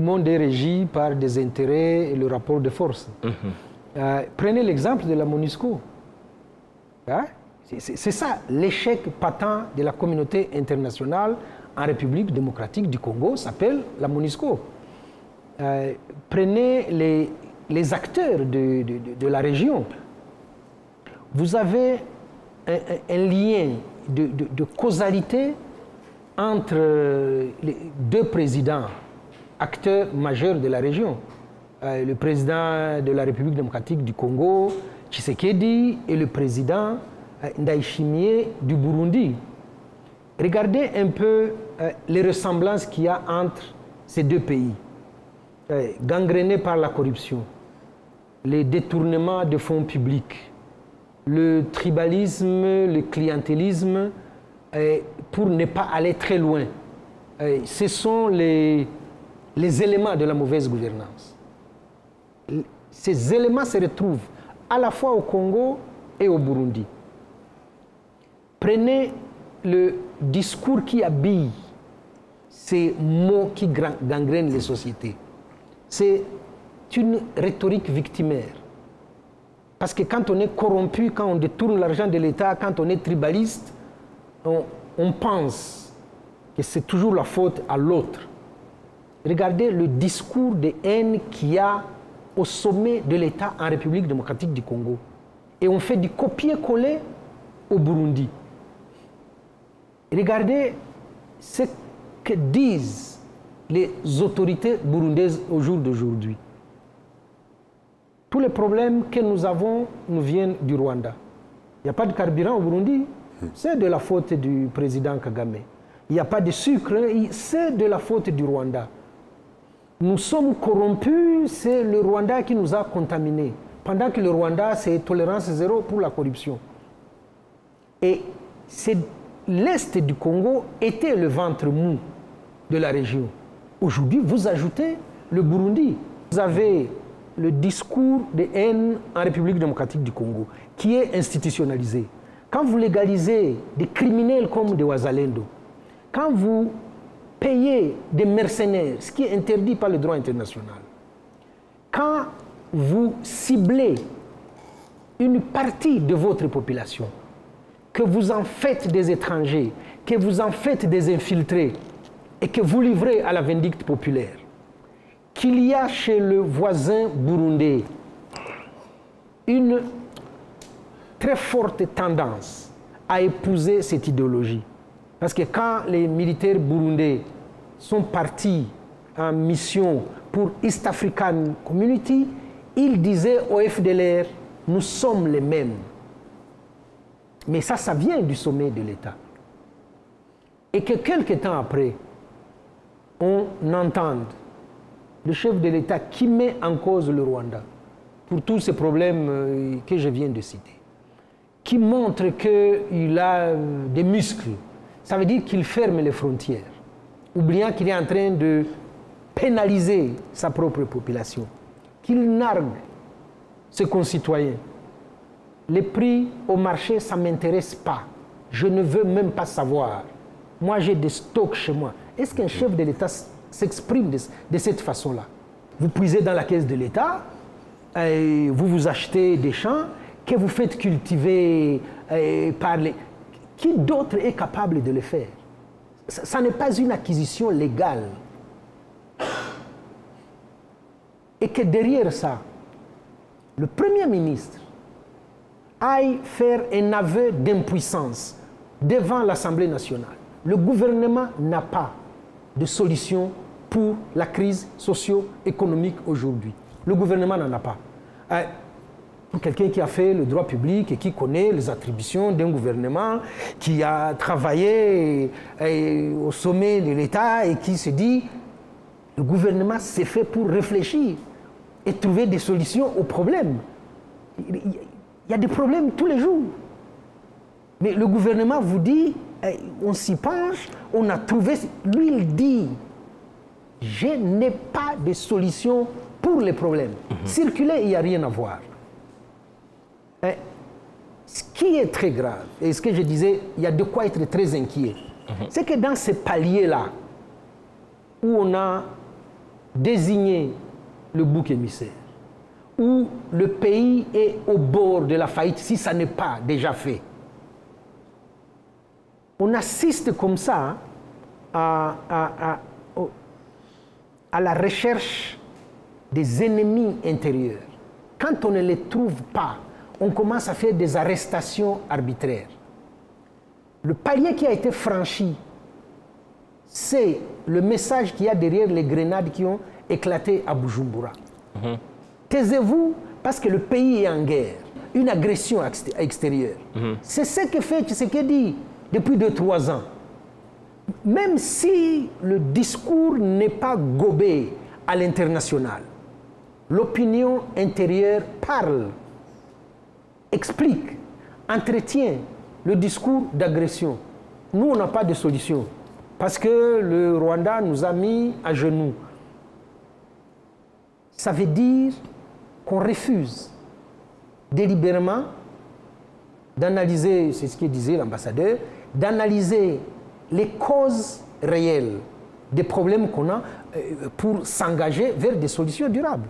monde est régi par des intérêts et le rapport de force. Prenez l'exemple de la MONUSCO. Hein? C'est ça, l'échec patent de la communauté internationale en République démocratique du Congo s'appelle la MONUSCO. Prenez les acteurs de la région. Vous avez un lien de causalité entre les deux présidents, acteurs majeurs de la région. Le président de la République démocratique du Congo, Tshisekedi, et le président Ndayishimiye du Burundi. Regardez un peu les ressemblances qu'il y a entre ces deux pays. Gangrénés par la corruption, les détournements de fonds publics, le tribalisme, le clientélisme, pour ne pas aller très loin. Ce sont les éléments de la mauvaise gouvernance. Ces éléments se retrouvent à la fois au Congo et au Burundi. Prenez le discours qui habille ces mots qui gangrènent les sociétés. C'est une rhétorique victimaire. Parce que quand on est corrompu, quand on détourne l'argent de l'État, quand on est tribaliste, on pense que c'est toujours la faute à l'autre. Regardez le discours de haine qu'il y a au sommet de l'État en République démocratique du Congo. Et on fait du copier-coller au Burundi. Regardez ce que disent les autorités burundaises au jour d'aujourd'hui. Tous les problèmes que nous avons nous viennent du Rwanda. Il n'y a pas de carburant au Burundi, c'est de la faute du président Kagame. Il n'y a pas de sucre, c'est de la faute du Rwanda. Nous sommes corrompus, c'est le Rwanda qui nous a contaminés. Pendant que le Rwanda, c'est tolérance zéro pour la corruption. Et l'Est du Congo était le ventre mou de la région. Aujourd'hui, vous ajoutez le Burundi. Vous avez le discours de haine en République démocratique du Congo, qui est institutionnalisé. Quand vous légalisez des criminels comme des Wazalendo, quand vous payez des mercenaires, ce qui est interdit par le droit international, quand vous ciblez une partie de votre population, que vous en faites des étrangers, que vous en faites des infiltrés, et que vous livrez à la vindicte populaire, qu'il y a chez le voisin burundais une très forte tendance à épouser cette idéologie. Parce que quand les militaires burundais sont partis en mission pour East African Community, ils disaient au FDLR, nous sommes les mêmes. Mais ça vient du sommet de l'État. Et que quelques temps après, on entende le chef de l'État qui met en cause le Rwanda pour tous ces problèmes que je viens de citer, qui montre qu'il a des muscles. Ça veut dire qu'il ferme les frontières, oubliant qu'il est en train de pénaliser sa propre population, qu'il nargue ses concitoyens. Les prix au marché, ça ne m'intéresse pas. Je ne veux même pas savoir. Moi, j'ai des stocks chez moi. Est-ce qu'un chef de l'État s'exprime de cette façon-là? Vous puisez dans la caisse de l'État, vous vous achetez des champs que vous faites cultiver par les... Qui d'autre est capable de le faire? Ça n'est pas une acquisition légale. Et que derrière ça, le Premier ministre aille faire un aveu d'impuissance devant l'Assemblée nationale. Le gouvernement n'a pas de solution pour la crise socio-économique aujourd'hui. Le gouvernement n'en a pas. Pour quelqu'un qui a fait le droit public et qui connaît les attributions d'un gouvernement, qui a travaillé au sommet de l'État et qui se dit le gouvernement s'est fait pour réfléchir et trouver des solutions aux problèmes. Il y a des problèmes tous les jours. Mais le gouvernement vous dit, on s'y penche, on a trouvé... Lui, il dit, je n'ai pas de solution pour les problèmes. Circuler, il n'y a rien à voir. Ce qui est très grave, et ce que je disais, il y a de quoi être très inquiet, c'est que dans ces paliers-là, où on a désigner le bouc émissaire, où le pays est au bord de la faillite si ça n'est pas déjà fait. On assiste comme ça à la recherche des ennemis intérieurs. Quand on ne les trouve pas, on commence à faire des arrestations arbitraires. Le palier qui a été franchi, c'est le message qu'il y a derrière les grenades qui ont éclaté à Bujumbura. Taisez-vous parce que le pays est en guerre, une agression extérieure. C'est ce que fait Tshisekedi depuis 2-3 ans. Même si le discours n'est pas gobé à l'international, l'opinion intérieure parle, explique, entretient le discours d'agression. Nous, on n'a pas de solution parce que le Rwanda nous a mis à genoux. Ça veut dire qu'on refuse délibérément d'analyser, c'est ce que disait l'ambassadeur, d'analyser les causes réelles des problèmes qu'on a pour s'engager vers des solutions durables.